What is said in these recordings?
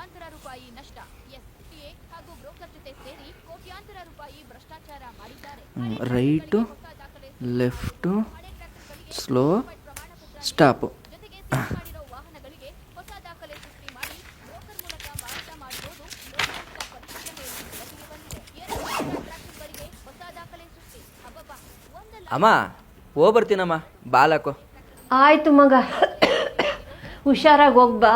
ಕೋಟ್ಯಾಂತರ ರೂಪಾಯಿ ನಷ್ಟ. ಎಸ್ಬಿಎ ಹಾಗೂ ಬ್ರೋಕರ್ ಜೊತೆ ಸೇರಿ ಕೋಟ್ಯಾಂತರ ರೂಪಾಯಿ ಭ್ರಷ್ಟಾಚಾರ ಮಾಡಿದ್ದಾರೆ. Right, left, slow, stop. ಜೊತೆಗೆ ಸೀಸ್ ಮಾಡಿರೋ ವಾಹನಗಳಿಗೆ ಹೊಸ ದಾಖಲೆ ಸೃಷ್ಟಿ ಮಾಡಿ ಬ್ರೋಕರ್ ಮೂಲಕ ಮಾರಾಟ ಮಾಡಿರೋದು ಲೋಕಾಯುಕ್ತ ಪರಿಶೀಲನೆಯಲ್ಲಿ ಬೆಳಕಿಗೆ ಬಂದಿದೆ. ಟ್ರ್ಯಾಕ್ಟರ್ಗಳಿಗೆ ಹೊಸ ದಾಖಲೆ ಸೃಷ್ಟಿ. ಅಬ್ಬಬ್ಬ, ಒಂದಲ್ಲ ಅಮ್ಮ ಬರ್ತೀನಮ್ಮ, ಬಾಲಾಕೋ. ಆಯ್ತು ಮಗ, ಹುಷಾರಾಗಿ ಹೋಗ್ಬಾ.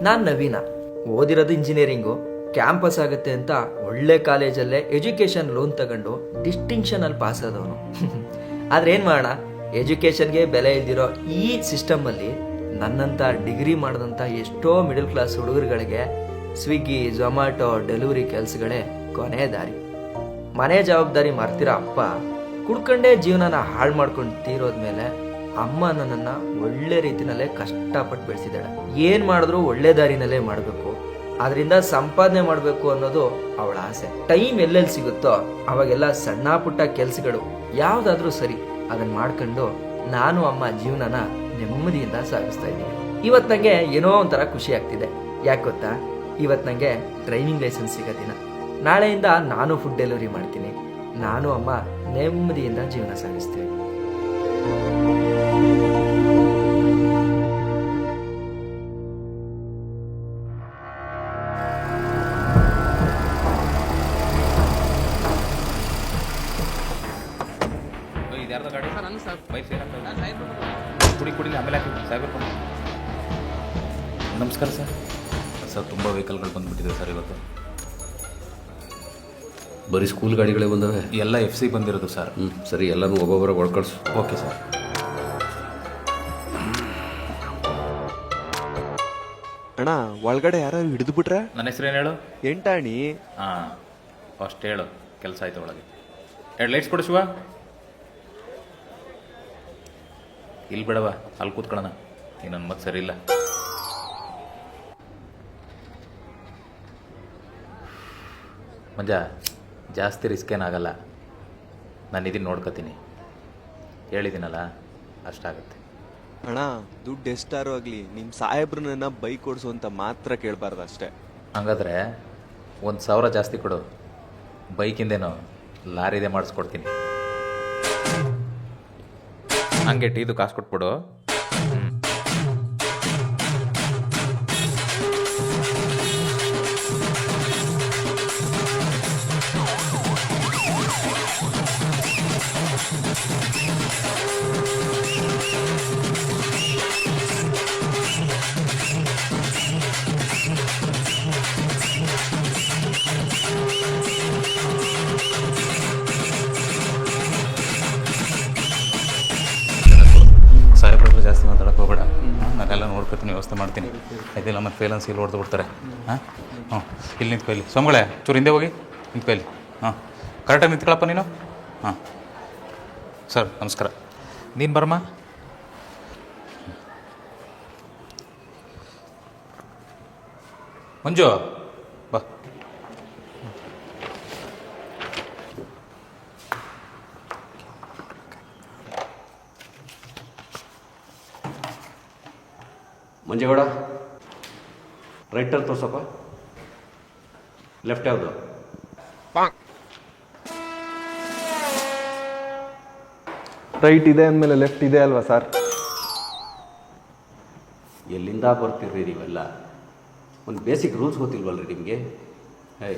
ನಾನು ನವೀನ, ಓದಿರೋದು ಇಂಜಿನಿಯರಿಂಗು. ಕ್ಯಾಂಪಸ್ ಆಗುತ್ತೆ ಅಂತ ಒಳ್ಳೆ ಕಾಲೇಜಲ್ಲೇ ಎಜುಕೇಷನ್ ಲೋನ್ ತಗೊಂಡು ಡಿಸ್ಟಿಂಕ್ಷನಲ್ಲಿ ಪಾಸ್ ಆದವನು. ಆದ್ರೆ ಏನು ಮಾಡೋಣ, ಎಜುಕೇಷನ್ಗೆ ಬೆಲೆ ಇಲ್ದಿರೋ ಈ ಸಿಸ್ಟಮಲ್ಲಿ ನನ್ನಂಥ ಡಿಗ್ರಿ ಮಾಡಿದಂಥ ಎಷ್ಟೋ ಮಿಡಲ್ ಕ್ಲಾಸ್ ಹುಡುಗರುಗಳಿಗೆ ಸ್ವಿಗ್ಗಿ, ಝೊಮ್ಯಾಟೊ, ಡೆಲಿವರಿ ಕೆಲಸಗಳೇ ಕೊನೆ ದಾರಿ. ಮನೆ ಜವಾಬ್ದಾರಿ ಮರ್ತಿರೋ ಅಪ್ಪ ಕುಡ್ಕೊಂಡೇ ಜೀವನನ ಹಾಳು ಮಾಡ್ಕೊಂಡು ತೀರೋದ್ಮೇಲೆ ಅಮ್ಮ ನನ್ನನ್ನು ಒಳ್ಳೆ ರೀತಿನಲ್ಲೇ ಕಷ್ಟಪಟ್ಟು ಬೆಳೆಸಿದ್ದಾಳೆ. ಏನು ಮಾಡಿದ್ರು ಒಳ್ಳೆ ದಾರಿನಲ್ಲೇ ಮಾಡಬೇಕು, ಅದರಿಂದ ಸಂಪಾದನೆ ಮಾಡಬೇಕು ಅನ್ನೋದು ಅವಳ ಆಸೆ. ಟೈಮ್ ಎಲ್ಲೆಲ್ಲಿ ಸಿಗುತ್ತೋ ಅವಾಗೆಲ್ಲ ಸಣ್ಣ ಪುಟ್ಟ ಕೆಲಸಗಳು ಯಾವುದಾದ್ರೂ ಸರಿ ಅದನ್ನ ಮಾಡ್ಕೊಂಡು ನಾನು ಅಮ್ಮ ಜೀವನನ ನೆಮ್ಮದಿಯಿಂದ ಸಾಗಿಸ್ತಾ ಇದ್ದೀವಿ. ಇವತ್ತು ನನಗೆ ಏನೋ ಒಂಥರ ಖುಷಿ ಆಗ್ತಿದೆ. ಯಾಕೆ ಗೊತ್ತಾ, ಇವತ್ತು ನನಗೆ ಡ್ರೈವಿಂಗ್ ಲೈಸೆನ್ಸ್ ಸಿಗೋ ದಿನ. ನಾಳೆಯಿಂದ ನಾನು ಫುಡ್ ಡೆಲಿವರಿ ಮಾಡ್ತೀನಿ. ನಾನು ಅಮ್ಮ ನೆಮ್ಮದಿಯಿಂದ ಜೀವನ ಸಾಗಿಸ್ತೀವಿ. ಇದ್ಯಾರ್ದ ಗಾಡಿ ಸರ್? ನನ್ನ ಸರ್ ಬೈಕ್ ಕುಡಿಲಿ ಆಮೇಲೆ ಹಾಕಿ ಸಾಹೇಬ್. ನಮಸ್ಕಾರ ಸರ್. ಸರ್ ತುಂಬ ವೆಹಿಕಲ್ಗಳು ಬಂದುಬಿಟ್ಟಿದೆ ಸರ್ ಇವತ್ತು. ಬರೀ ಸ್ಕೂಲ್ ಗಾಡಿಗಳೇ ಬಂದವೆ? ಎಲ್ಲ FC ಬಂದಿರೋದು ಸರ್. ಸರಿ, ಎಲ್ಲನೂ ಒಬ್ಬೊಬ್ಬರ ಒಳ್ಕಳಿಸು. Okay sir. ಅಣ್ಣ, ಒಳಗಡೆ ಯಾರು ಹಿಡಿದು ಬಿಟ್ರೆ? ನನ್ನ ಹೆಸರೇನು ಹೇಳು? ಎಂಟಾಣಿ. ಹಾಂ, ಫಸ್ಟ್ ಹೇಳು, ಕೆಲಸ ಆಯ್ತು ಒಳಗೆ. 2 ಲೈಟ್ಸ್ ಕೊಡು ಶಿವ. ಇಲ್ಲಿ ಬಿಡವ, ಅಲ್ಲಿ ಕೂತ್ಕೊಳ್ಳೋಣ. ಇನ್ನೊಂದು ಮತ್ತೆ ಸರಿ ಇಲ್ಲ. ಮಂಜ, ಜಾಸ್ತಿ ರಿಸ್ಕ್ ಏನಾಗಲ್ಲ. ನಾನು ಇದನ್ನು ನೋಡ್ಕೋತೀನಿ. ಹೇಳಿದ್ದೀನಲ್ಲ, ಅಷ್ಟಾಗುತ್ತೆ. ಅಣ್ಣ, ದುಡ್ಡು ಎಷ್ಟಾರು ಆಗಲಿ ನಿಮ್ಮ ಸಾಹೇಬ್ರನ್ನ ಬೈಕ್ ಓಡಿಸು ಅಂತ ಮಾತ್ರ ಕೇಳಬಾರ್ದು ಅಷ್ಟೇ. ಹಾಗಾದರೆ 1,000 ಜಾಸ್ತಿ ಕೊಡು, ಬೈಕಿಂದೇನೋ ಲಾರಿದೆ ಮಾಡಿಸ್ಕೊಡ್ತೀನಿ. ಹಂಗೆ ಟೀದು ಕಾಸು ಕೊಟ್ಬಿಡು. ಸಾಹೇಬ್ರ ಜಾಸ್ತಿ ಮಾತಾಡೋಕೆ ಹೋಗಬೇಡ. ನಾನೆಲ್ಲ ನೋಡ್ಕೊತೀನಿ, ವ್ಯವಸ್ಥೆ ಮಾಡ್ತೀನಿ. ಆಯ್ತಿಲ್ಲ, ಮತ್ತೆ ಫೇಲ್ ಅನ್ಸಿ ಇಲ್ಲಿ ಹೊಡೆದು ಬಿಡ್ತಾರೆ. ಹಾಂ, ಇಲ್ಲಿ ನಿಂತ್ಕೊ. ಇಲ್ಲಿ ಸೋಮಗಳೇ ಚೂರು ಹಿಂದೆ ಹೋಗಿ ನಿಂತ್ಕೊ. ಇಲ್ಲಿ ಕರೆಕ್ಟಾಗಿ ನಿಂತ್ಕೊಳ್ಳಪ್ಪ ನೀನು. ಸರ್ ನಮಸ್ಕಾರ. ನೀನು ಬರಮ್ಮ. ಮಂಜು ಬಾ. ಮಂಜೇಗೌಡ, ರೈಟಲ್ಲಿ ತೋರ್ಸಪ್ಪ. ಲೆಫ್ಟ್ ಯಾವುದು? ರೈಟ್ ಇದೆ ಅಂದಮೇಲೆ ಲೆಫ್ಟ್ ಇದೆ ಅಲ್ವಾ ಸರ್? ಎಲ್ಲಿಂದ ಬರ್ತೀರ್ರಿ ನೀವೆಲ್ಲ? ಒಂದು ಬೇಸಿಕ್ ರೂಲ್ಸ್ ಗೊತ್ತಿಲ್ವಲ್ರಿ ನಿಮಗೆ? ಹೇ,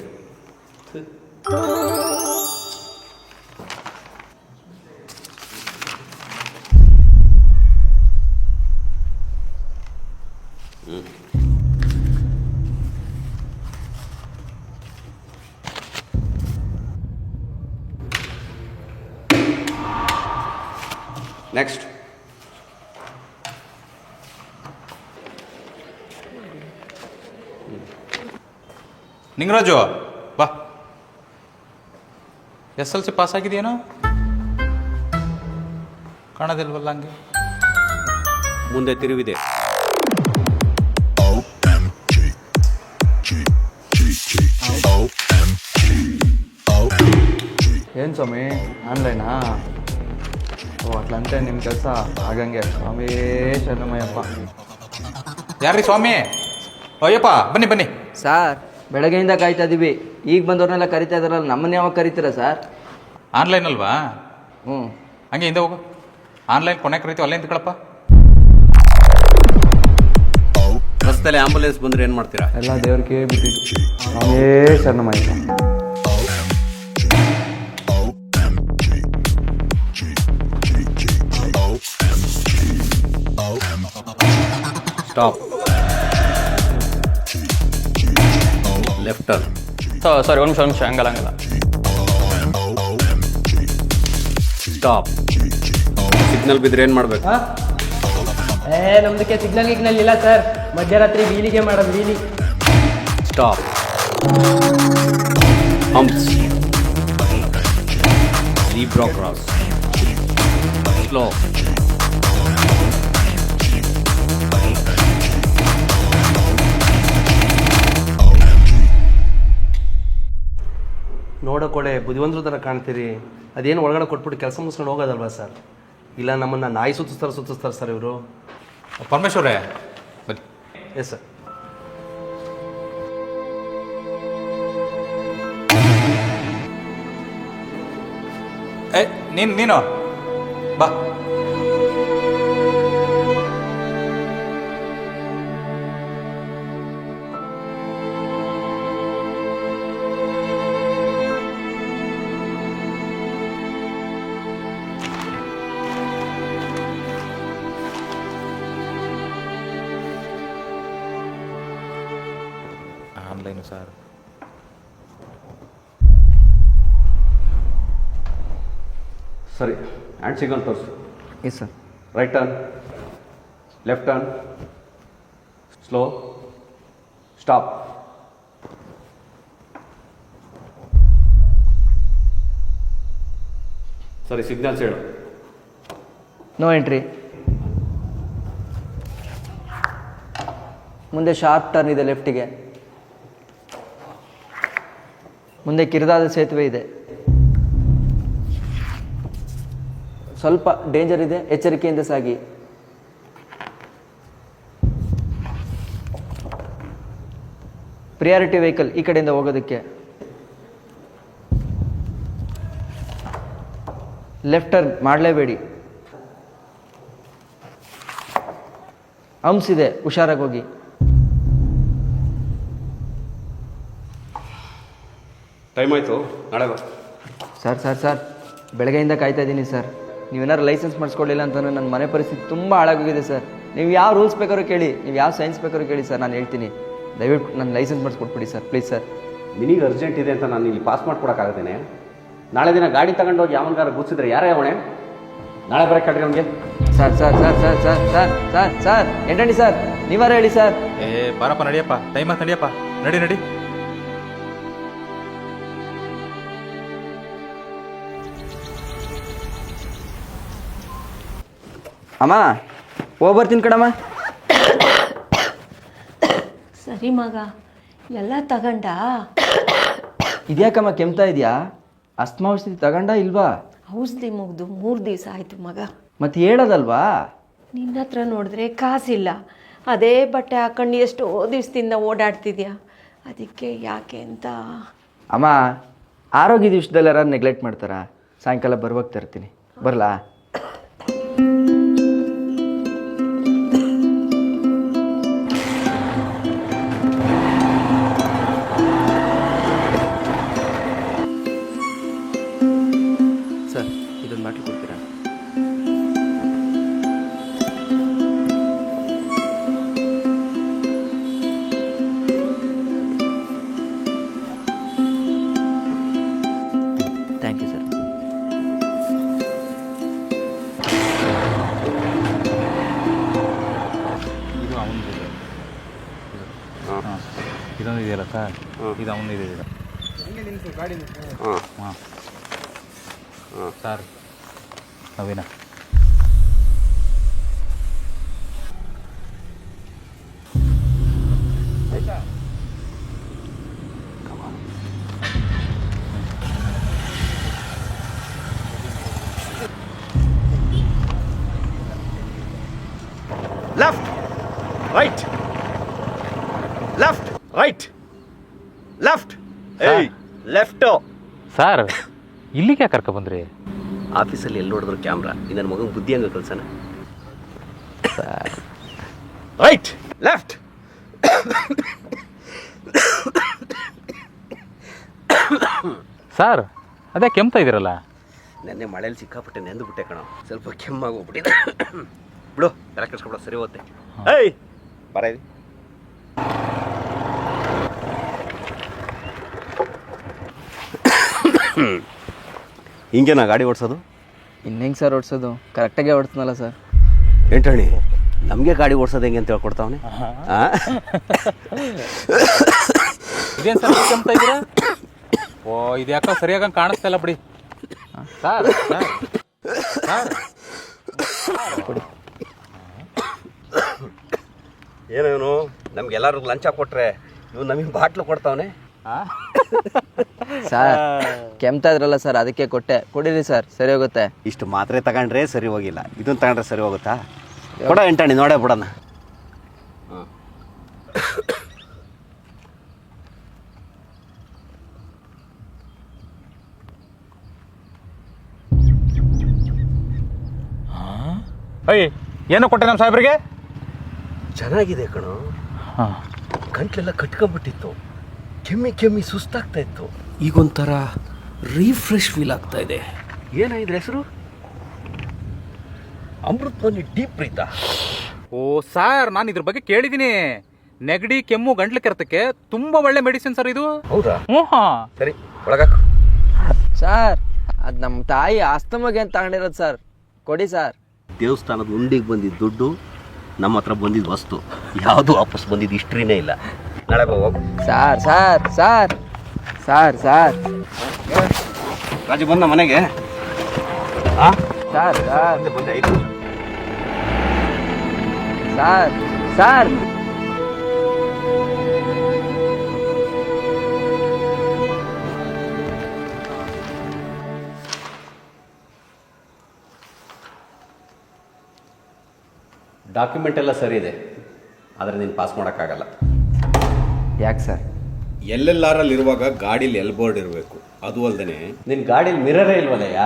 ನೆಕ್ಸ್ಟ್. ನಿಂಗರಾಜು ಬಾ. SLC pass ಆಗಿದೆಯೇನೋ? ಕಾಣೋದಿಲ್ವಲ್ಲ ಹಂಗೆ. ಮುಂದೆ ತಿರುವಿದೆ. ಏನು ಸ್ವಾಮಿ ಆನ್ಲೈನಾ? ಓ ಅಟ್ಲಂತೆ ನಿಮ್ಮ ಕೆಲಸ ಆಗಂಗೆ. ಸ್ವಾಮಿ ಶರಣಮಯ್ಯಪ್ಪ. ಯಾರ್ರೀ ಸ್ವಾಮಿ? ಅಯ್ಯಪ್ಪ ಬನ್ನಿ ಬನ್ನಿ. ಸರ್ ಬೆಳಗ್ಗೆಯಿಂದ ಕಾಯ್ತಾ ಇದ್ದೀವಿ, ಈಗ ಬಂದವ್ರನ್ನೆಲ್ಲ ಕರಿತಾ ಇದಾರಲ್ಲ, ನಮ್ಮನ್ನ ಯಾವಾಗ ಕರಿತೀರಾ ಸರ್? ಆನ್ಲೈನ್ ಅಲ್ವಾ? ಹ್ಞೂ ಹಂಗೆ ಹಿಂದೆ ಹೋಗು. ಆನ್ಲೈನ್ ಕೊನೆ ಕರಿತೀವಿ, ಅಲ್ಲೇ ನಿಂತ್ಕೊಳಪ್ಪ. ರಸ್ತೆಯಲ್ಲಿ ಆಂಬುಲೆನ್ಸ್ ಬಂದರೆ ಏನು ಮಾಡ್ತೀರಾ? ಎಲ್ಲ ದೇವ್ರಿಗೆ ಬಿಟ್ಟಿದ್ದು. ಸ್ವಾಮಿ ಶರಣಮಯ್ಯಪ್ಪ. ಸ್ಟಾಪ್. Left turn. ಸಾರಿ ಒಂದು ನಿಮಿಷ ಹಂಗಲ್ಲ. ಸ್ಟಾಪ್. ಸಿಗ್ನಲ್ ಬಿದ್ದರೆ ಏನು ಮಾಡಬೇಕು? ನಮ್ದಕ್ಕೆ ಸಿಗ್ನಲ್ ಗಿಗ್ನಲ್ ಇಲ್ಲ ಸರ್. ಮಧ್ಯರಾತ್ರಿ ವೀಲಿಗೆ ಮಾಡೋದು wheelie. Stop. Humps. zebra cross. Slow. ನೋಡೋಕೊಡೆ ಬುದ್ಧಿವಂತರ ಥರ ಕಾಣ್ತೀರಿ. ಅದೇನು ಒಳಗಡೆ ಕೊಟ್ಬಿಟ್ಟು ಕೆಲಸ ಮುಗಿಸ್ಕೊಂಡು ಹೋಗೋದಲ್ವಾ ಸರ್? ಇಲ್ಲ ನಮ್ಮನ್ನು ನಾಯಿ ಸುತ್ತಿಸ್ತಾರೆ ಸರ್ ಇವರು. ಪರಮೇಶ್ವರೇ ಬನ್ನಿ. Yes sir. ನೀನು ಬಾ. Online sir. ಸರಿ, ಹ್ಯಾಂಡ್ ಸಿಗ್ನಲ್ ತೋರಿಸು. Yes sir. Right turn. Left turn. Slow. Stop. ಸರಿ, ಸಿಗ್ನಲ್ಸ್ ಹೇಳು. No entry. ಮುಂದೆ ಶಾರ್ಪ್ ಟರ್ನ್ ಇದೆ ಲೆಫ್ಟಿಗೆ. ಮುಂದೆ ಕಿರಿದಾದ ಸೇತುವೆ ಇದೆ, ಸ್ವಲ್ಪ ಡೇಂಜರ್ ಇದೆ, ಎಚ್ಚರಿಕೆಯಿಂದ ಸಾಗಿ. ಪ್ರಿಯಾರಿಟಿ ವೆಹಿಕಲ್ ಈ ಕಡೆಯಿಂದ ಹೋಗೋದಕ್ಕೆ. Left turn ಮಾಡಲೇಬೇಡಿ. ಹಂಪ್ಸ್ ಇದೆ, ಹುಷಾರಾಗಿ ಹೋಗಿ. ಟೈಮ್ ಆಯಿತು, ನಾಳೆ ಬಾ. ಸರ್ ಬೆಳಗ್ಗೆಯಿಂದ ಕಾಯ್ತಾ ಇದ್ದೀನಿ ಸರ್. ನೀವೇನಾದ್ರು ಲೈಸೆನ್ಸ್ ಮಾಡಿಸ್ಕೊಳ್ಳಿಲ್ಲ ಅಂತಂದರೆ ನನ್ನ ಮನೆ ಪರಿಸ್ಥಿತಿ ತುಂಬ ಹಾಳಾಗೋಗಿದೆ ಸರ್. ನೀವು ಯಾವ ರೂಲ್ಸ್ ಬೇಕಾದ್ರೂ ಕೇಳಿ, ನೀವು ಯಾವ ಸೈನ್ಸ್ ಬೇಕಾದ್ರೂ ಕೇಳಿ ಸರ್, ನಾನು ಹೇಳ್ತೀನಿ. ದಯವಿಟ್ಟು ನನ್ನ ಲೈಸೆನ್ಸ್ ಮಾಡಿಸ್ಕೊಟ್ಬಿಡಿ ಸರ್, ಪ್ಲೀಸ್ ಸರ್. ನಿನಗೆ ಅರ್ಜೆಂಟ್ ಇದೆ ಅಂತ ನಾನು ಇಲ್ಲಿ ಪಾಸ್ ಮಾಡ್ಕೊಡೋಕ್ಕಾಗತ್ತೇನೆ? ನಾಳೆ ದಿನ ಗಾಡಿ ತಗೊಂಡೋಗಿ ಯಾವನ್ಗಾರ ಗುಚ್ಚಿದ್ರೆ ಯಾರೇ ಅವಣೆ? ನಾಳೆ ಬರೋಕ್ಕೆ ಕಟ್ರಿ ಅವನಿಗೆ. ಸರ್ ಎಂಟಂಡಿ ಸರ್, ನೀವಾರ ಹೇಳಿ ಸರ್. ಬಾರಪ್ಪ, ನಡಿಯಪ್ಪ, ಟೈಮ್ ಆಯ್ತು, ನಡಿಯಪ್ಪ, ನಡಿ. ಅಮ್ಮ ಹೋಗ್ಬರ್ತೀನಿ ಕಣಮ್ಮ. ಸರಿ ಮಗ, ಎಲ್ಲ ತಗೊಂಡ? ಇದ್ಯಾಕಮ್ಮ ಕೆಮ್ತಾ ಇದೆಯಾ? ಅಸ್ತಮಾ ಔಷಧಿ ತಗೊಂಡ ಇಲ್ವಾ? ಔಷಧಿ ಮುಗ್ದು 3 ದಿವಸ ಆಯಿತು ಮಗ. ಮತ್ತೆ ಹೇಳೋದಲ್ವಾ? ನಿನ್ನ ಹತ್ರ ನೋಡಿದ್ರೆ ಕಾಸಿಲ್ಲ, ಅದೇ ಬಟ್ಟೆ ಹಾಕೊಂಡು ಎಷ್ಟೋ ದಿವಸದಿಂದ ಓಡಾಡ್ತಿದ್ಯಾ, ಅದಕ್ಕೆ ಯಾಕೆ ಅಂತ. ಅಮ್ಮ ಆರೋಗ್ಯದ ವಿಷಯದಲ್ಲಿ ಯಾರು ನೆಗ್ಲೆಕ್ಟ್ ಮಾಡ್ತಾರಾ? ಸಾಯಂಕಾಲ ಬರುವಾಗ ತರ್ತೀನಿ, ಬರಲಾ? ಸರ್ ಇದೊಂದು ಬಾಟ್ಲಿ ಕೊಡ್ತೀರಾ? Thank you sir. ಇದು ಅವನದು ಇದೆ. ಇದೊಂದು ಇದೆಯಲ್ಲ ಸರ್, ಇದು ಅವನದು ಇದೆ. ಹಾಂ sir, Naveen. Left right left right left ಏಯ್ ಲೆಫ್ಟು. ಸರ್ ಇಲ್ಲಿಗೆ ಯಾಕೆ ಕರ್ಕೊ ಬಂದ್ರಿ? ಆಫೀಸಲ್ಲಿ ಎಲ್ಲಿ ನೋಡಿದ್ರು ಕ್ಯಾಮ್ರಾ, ನನ್ನ ಮಗನ ಬುದ್ಧಿ ಹಂಗೆ ಕಲ್ಸನ. ರೈಟ್ ಲೆಫ್ಟ್ ಸರ್ ಅದೇ ಕೆಮ್ತಾ ಇದ್ದೀರಲ್ಲ? ನೆನ್ನೆ ಮಳೇಲಿ ಸಿಕ್ಕಾಪಟ್ಟೆ ನೆಂದು ಬಿಟ್ಟೆ ಕಣ, ಸ್ವಲ್ಪ ಕೆಮ್ಮಾಗಿ ಹೋಗ್ಬಿಟ್ಟಿದೆ. ಬಿಡು ತಲೆ ಕೆಡ್ಸ್ಕೊಬಿಡ, ಸರಿ ಹೋಗುತ್ತೆ. ಏಯ್ ಬರ ಇಲ್ಲಿ. ಹಿಂಗೇನಾ ಗಾಡಿ ಓಡಿಸೋದು? ಇನ್ನೆಂಗೆ ಸರ್ ಓಡಿಸೋದು? ಕರೆಕ್ಟಾಗೆ ಓಡಿಸ್ನಲ್ಲ ಸರ್. ಎಂಟಣಿ ನಮಗೆ ಗಾಡಿ ಓಡಿಸೋದು ಹೆಂಗೆ ಅಂತ ಹೇಳ್ಕೊಡ್ತಾವನೆ. ಇದೇನು ಸರ್ ಕೆಮ್ತಾ ಇದ್ದೀರಾ? ಓ ಇದು ಯಾಕೋ ಸರಿಯಾಗಿ ಕಾಣಿಸ್ತಾ ಇಲ್ಲ ಬಿಡಿ. ಸರ್ ಏನೇನು ನಮ್ಗೆಲ್ಲರಿಗೂ ಲಂಚ ಕೊಟ್ರೆ ಇವ್ ನಮಗೆ ಬಾಟ್ಲು ಕೊಡ್ತಾವನೆ. ಸರ್ ಕೆಮ್ತಾ ಇದ್ರಲ್ಲ ಸರ್, ಅದಕ್ಕೆ ಕೊಟ್ಟೆ. ಕುಡೀರಿ ಸರ್, ಸರಿ ಹೋಗುತ್ತೆ. ಇಷ್ಟು ಮಾತ್ರೆ ತಗೊಂಡ್ರೆ ಸರಿ ಹೋಗಿಲ್ಲ, ಇದನ್ನ ತಗೊಂಡ್ರೆ ಸರಿ ಹೋಗುತ್ತಾ? ಕೊಡ ಎಂಟಣಿ, ನೋಡೇ ಬಿಡೋಣ. ಅಯ್ಯ ಏನು ಕೊಟ್ಟೆ ನಮ್ಮ ಸಾಹೇಬ್ರಿಗೆ? ಚೆನ್ನಾಗಿದೆ ಕಣೋ. ಗಂಟ್ಲೆಲ್ಲ ಕಟ್ಕೊಂಡ್ಬಿಟ್ಟಿತ್ತು, ಕೆಮ್ಮಿ ಸುಸ್ತಾಗ್ತಾ ಇತ್ತು. ಈಗೊಂಥರ ರೀಫ್ರೆಶ್ ಫೀಲ್ ಆಗ್ತಾ ಇದೆ. ಏನಾಯ್ತು ಹೆಸರು? ಅಮೃತವಾಣಿ ಡೀಪ್ ಪ್ರೀತ. ಓ ಸರ್, ನಾನು ಇದ್ರ ಬಗ್ಗೆ ಕೇಳಿದ್ದೀನಿ. ನೆಗಡಿ, ಕೆಮ್ಮು, ಗಂಟ್ಲು ಕೆರೆತಕ್ಕೆ ತುಂಬಾ ಒಳ್ಳೆ ಮೆಡಿಸಿನ್ ಸರ್ ಇದು. ಹೌದಾ? ಹಾಂ ಸರಿ ಒಳಗಾಕು. ಸರ್ ಅದು ನಮ್ಮ ತಾಯಿ ಆಸ್ತಮಗೆ ಅಂತ ತಗೊಂಡಿರೋದು ಸರ್, ಕೊಡಿ ಸರ್. ದೇವಸ್ಥಾನದ ಉಂಡಿಗೆ ಬಂದಿದ್ದ ದುಡ್ಡು, ನಮ್ಮ ಹತ್ರ ಬಂದಿದ್ದ ವಸ್ತು ಯಾವುದು ವಾಪಸ್ ಬಂದಿದ್ದು ಹಿಸ್ಟ್ರಿನೇ ಇಲ್ಲ. ನಾಳೆ ಹೋಗು. Sir sir sir sir sir Raju ಬಂದ ಮನೆಗೆ? ಸರ್ ಸರ್ ಬಂದೆ 5 ನಿಮಿಷ. ಸರ್ ಸರ್ ಡಾಕ್ಯುಮೆಂಟ್ ಎಲ್ಲ ಸರಿ ಇದೆ, ಆದರೆ ನೀನು ಪಾಸ್ ಮಾಡೋಕ್ಕಾಗಲ್ಲ. ಯಾಕೆ ಸರ್? ಎಲ್ಲೆಲ್ಲಾರಲ್ಲಿ ಇರುವಾಗ ಗಾಡೀಲಿ ಎಲ್ ಬೋರ್ಡ್ ಇರಬೇಕು. ಅದು ಅಲ್ಲದೆ ನಿನ್ನ ಗಾಡೀಲಿ ಮಿರರೇ ಇಲ್ವಲ್ಲಯ್ಯ.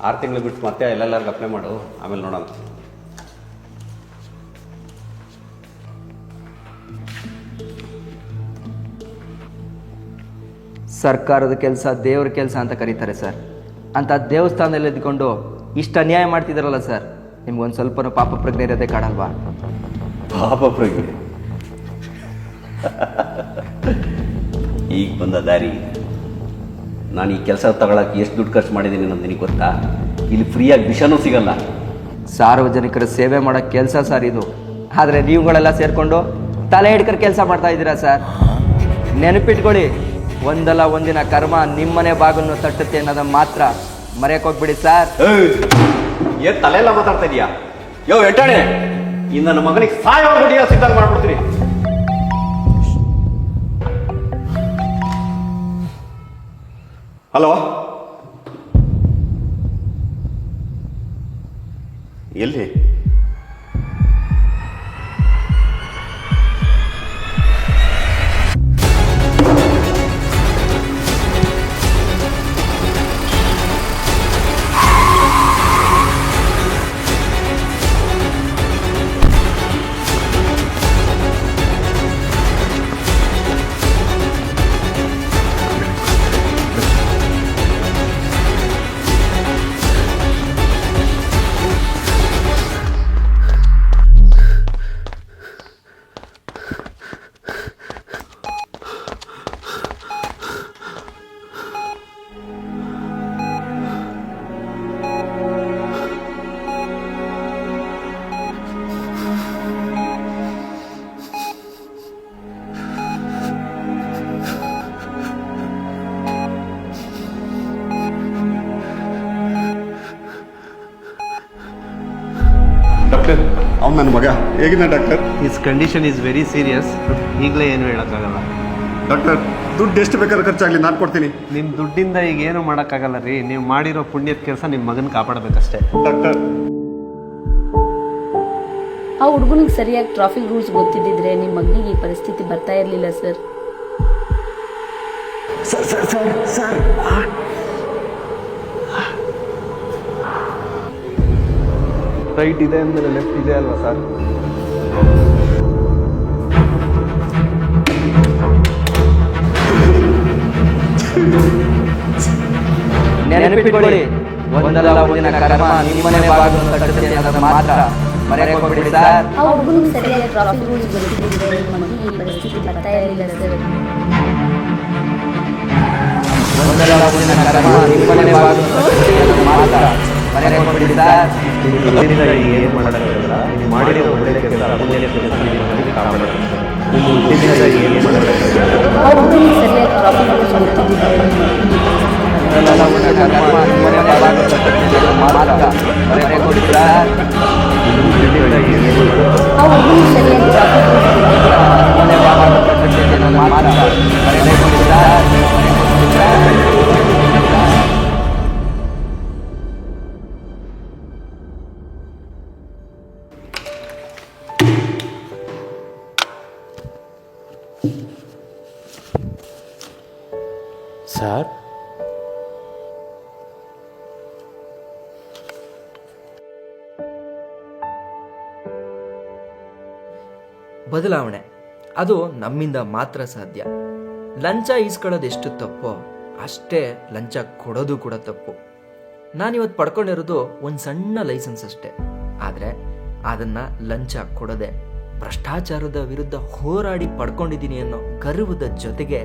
6 ತಿಂಗಳು ಬಿಟ್ಟು ಮತ್ತೆ ಎಲ್ಲೆಲ್ಲರಿಗೂ ಅಪ್ಲೈ ಮಾಡು, ಆಮೇಲೆ ನೋಡೋಣ. ಸರ್ಕಾರದ ಕೆಲಸ ದೇವ್ರ ಕೆಲಸ ಅಂತ ಕರೀತಾರೆ ಸರ್. ಅಂತ ದೇವಸ್ಥಾನದಲ್ಲಿ ಇದ್ಕೊಂಡು ಇಷ್ಟು ಅನ್ಯಾಯ ಮಾಡ್ತಿದ್ದಾರಲ್ಲ ಸರ್, ನಿಮ್ಗೊಂದು ಸ್ವಲ್ಪನೂ ಪಾಪ ಪ್ರಜ್ಞೆ ಇರೋದೇ ಕಾಣಲ್ವಾ? ಪಾಪ ಪ್ರಜ್ಞೆ ಈಗ ಬಂದ ದಾರಿ. ನಾನು ಈ ಕೆಲಸ ತಗೊಳಕ್ಕೆ ಎಷ್ಟು ದುಡ್ಡು ಖರ್ಚು ಮಾಡಿದ್ದೀನಿ ಅನ್ನೋದು ನಿನಗೆ ಗೊತ್ತಾ? ಇಲ್ಲಿ ಫ್ರೀಯಾಗಿ ವಿಷನೂ ಸಿಗಲ್ಲ. ಸಾರ್ವಜನಿಕರ ಸೇವೆ ಮಾಡೋ ಕೆಲಸ ಸರ್ ಇದು. ಆದರೆ ನೀವುಗಳೆಲ್ಲ ಸೇರಿಕೊಂಡು ತಲೆ ಹಿಡ್ಕರ್ ಕೆಲಸ ಮಾಡ್ತಾ ಇದ್ದೀರಾ ಸರ್. ನೆನಪಿಟ್ಕೊಳ್ಳಿ, ಒಂದಲ್ಲ ಒಂದಿನ ಕರ್ಮ ನಿಮ್ಮನೆ ಬಾಗಿಲನ್ನು ತಟ್ಟುತ್ತೆ ಅನ್ನೋದನ್ನ ಮಾತ್ರ ಮರೆಯಕ್ಕೆ ಹೋಗ್ಬಿಡಿ ಸರ್. ಏನ್ ತಲೆ ಎಲ್ಲ ಮಾತಾಡ್ತಾ ಇದೀಯಾ? ಯೋ ಎಂಟಾಣೆ, ಇನ್ನು ನನ್ನ ಮಗನಿಗೆ ಸಾಯೋ ಬಡಿಯ ಸಿದ್ಧ ಮಾಡ್ಬಿಡ್ತೀನಿ. ಹಲೋ, ಎಲ್ಲಿ? ಡಾಕ್ಟರ್, ಅವ್ನು ನನ್ನ ಮಗ ಹೇಗಿದೆ doctor? His condition is very serious. ಈಗಲೇ ಏನು ಹೇಳೋಕ್ಕಾಗಲ್ಲ ಡಾಕ್ಟರ್, ದುಡ್ಡು ಎಷ್ಟು ಬೇಕಾದ್ರೂ ಖರ್ಚಾಗಲಿ ನಾನು ಕೊಡ್ತೀನಿ. ನಿಮ್ಮ ದುಡ್ಡಿಂದ ಈಗ ಏನು ಮಾಡೋಕ್ಕಾಗಲ್ಲ ರೀ. ನೀವು ಮಾಡಿರೋ ಪುಣ್ಯದ ಕೆಲಸ ನಿಮ್ಮ ಮಗನ ಕಾಪಾಡಬೇಕಷ್ಟೇ. ಡಾಕ್ಟರ್, ಆ ಹುಡುಗನಿಗೆ ಸರಿಯಾಗಿ ಟ್ರಾಫಿಕ್ ರೂಲ್ಸ್ ಗೊತ್ತಿದ್ದಿದ್ರೆ ನಿಮ್ಮ ಮಗನಿಗೆ ಈ ಪರಿಸ್ಥಿತಿ ಬರ್ತಾ ಇರಲಿಲ್ಲ ಸರ್. ರೈಟ್ ಇದೆ ಅಂದಮೇಲೆ ಲೆಫ್ಟ್ ಇದೆ ಅಲ್ವಾ ಸರ್? ನೆನಪಿಟ್ಕೊಳ್ಳಿ, ಒಂದಲ್ಲ ಒಂದಿನ ಕರ್ಮ ನಿಮ್ಮನೆ ಬಾಗಿಲು ತಟ್ಟುತ್ತೆ ಅನ್ನೋದನ್ನ ಮಾತ್ರ ಮರೆಯಕ್ಕೆ ಹೋಗ್ಬೇಡಿ ಸರ್. ಆ ಹುಡುಗನಿಗೆ ಸರಿಯಾಗಿ ಟ್ರಾಫಿಕ್ ರೂಲ್ಸ್ ಗೊತ್ತಿದ್ದಿದ್ರೆ ನಿಮ್ಮ ಮಗನಿಗೆ ಈ ಪರಿಸ್ಥಿತಿ ಬರ್ತಾ ಇರಲಿಲ್ಲ ಸರ್. ಒಂದಲ್ಲ ಒಂದಿನ ಕರ್ಮ ನಿಮ್ಮನೆ ಬಾಗಿಲು ತಟ್ಟುತ್ತೆ ಅನ್ನೋದನ್ನ ಮಾತ್ರ ಮರೆಯಕ್ಕೆ ಹೋಗ್ಬೇಡಿ ಸರ್. ದುಡ್ಡಿಂದ ಈಗ ಏನು ಮಾಡೋಕ್ಕಾಗಲ್ಲ. ನೀವು ಮಾಡಿರೋ ಒಳ್ಳೆ ಕೆಲಸ ಪುಣ್ಯದ ಕೆಲಸ ನಿಮ್ಮ ಮಗನಿಗೆ ಕಾಪಾಡಬೇಕು. ನಿಮ್ಮ ದುಡ್ಡಿಂದ ಏನು ಮಾಡೋಕ್ಕಾಗಲ್ಲ. ಆ ಹುಡುಗನಿಗೆ ಸರಿಯಾಗಿ ಟ್ರಾಫಿಕ್ ರೂಲ್ಸ್ ಗೊತ್ತಿದ್ದಿದ್ರೆ ನಿಮ್ಮ ಮಗನಿಗೆ ಒಂದಲ್ಲ ಒಂದಿನ ಕರ್ಮ ನಿಮ್ಮನೆ ಬಾಗಿಲು ತಟ್ಟುತ್ತೆ ಅನ್ನೋದನ್ನ ಮಾತ್ರ ಮರೆಯಕ್ಕೆ ಹೋಗ್ಬೇಡಿ ಸರ್. ದುಡ್ಡಿಂದ ಏನು ಮಾಡೋಕ್ಕಾಗಲ್ಲ. ಆ ಹುಡುಗನಿಗೆ ಸರಿಯಾಗಿ ಟ್ರಾಫಿಕ್ ರೂಲ್ಸ್ ನಿಮ್ಮನೆ ಬಾಗಿಲು ತಟ್ಟುತ್ತೆ ಅನ್ನೋದನ್ನ ಮಾತ್ರ ಮರೆಯಕ್ಕೆ ಹೋಗ್ಬೇಡಿ ಸರ್. ಸರ್, ಬದಲಾವಣೆ ಅದು ನಮ್ಮಿಂದ ಮಾತ್ರ ಸಾಧ್ಯ. ಲಂಚ ಈಸ್ಕೊಳ್ಳೋದು ಎಷ್ಟು ತಪ್ಪೋ ಅಷ್ಟೇ ಲಂಚ ಕೊಡೋದು ಕೂಡ ತಪ್ಪು. ನಾನಿವತ್ತು ಪಡ್ಕೊಂಡಿರೋದು ಒಂದು ಸಣ್ಣ ಲೈಸೆನ್ಸ್ ಅಷ್ಟೇ. ಆದರೆ ಅದನ್ನು ಲಂಚ ಕೊಡದೆ ಭ್ರಷ್ಟಾಚಾರದ ವಿರುದ್ಧ ಹೋರಾಡಿ ಪಡ್ಕೊಂಡಿದ್ದೀನಿ ಅನ್ನೋ ಗರ್ವದ ಜೊತೆಗೆ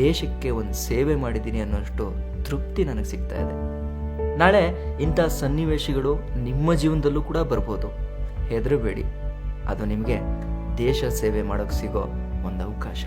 ದೇಶಕ್ಕೆ ಒಂದು ಸೇವೆ ಮಾಡಿದ್ದೀನಿ ಅನ್ನೋಷ್ಟು ತೃಪ್ತಿ ನನಗೆ ಸಿಗ್ತಾ ಇದೆ. ನಾಳೆ ಇಂಥ ಸನ್ನಿವೇಶಗಳು ನಿಮ್ಮ ಜೀವನದಲ್ಲೂ ಕೂಡ ಬರ್ಬೋದು. ಹೆದರಬೇಡಿ, ಅದು ನಿಮಗೆ ದೇಶ ಸೇವೆ ಮಾಡೋಕ್ಕೆ ಸಿಗೋ ಒಂದು ಅವಕಾಶ.